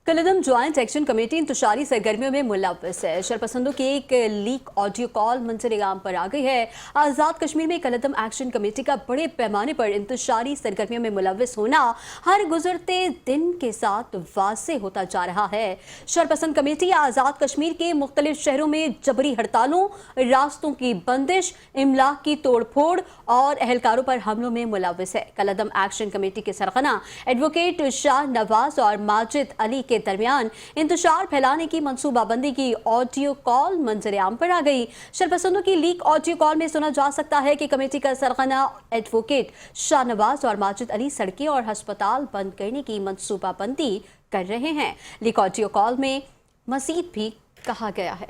कलदम joint action committee इंतशारी सरगर्मियों में मुलव्वस है। शरपसंदों की एक लीक ऑडियो कॉल मंजर-ए-आम पर आ गई है। आज़ाद कश्मीर में कलदम एक्शन कमेटी का बड़े पैमाने पर इंतशारी सरगर्मियों में मुलव्वस होना हर गुजरते दिन के साथ वाज़ेह होता जा रहा है। शरपसंद कमेटी आज़ाद कश्मीर के मुख्तलिफ शहरों में जबरी हड़तालों, रास्तों की बंदिश, इमलाक की तोड़ फोड़ और एहलकारों पर हमलों में मुलव्वस है। कलदम एक्शन कमेटी के सरगना एडवोकेट शाह नवाज और माजिद अली के दरमियान इंतशार फैलाने की मंसूबाबंदी की ऑडियो कॉल मंजर-ए-आम पर आ गई। शरपसंदों की लीक ऑडियो कॉल में सुना जा सकता है कि कमेटी का सरगना एडवोकेट शाह नवाज और माजिद अली सड़कें और अस्पताल बंद करने की मंसूबाबंदी कर रहे हैं। लीक ऑडियो कॉल में मजीद भी कहा गया है।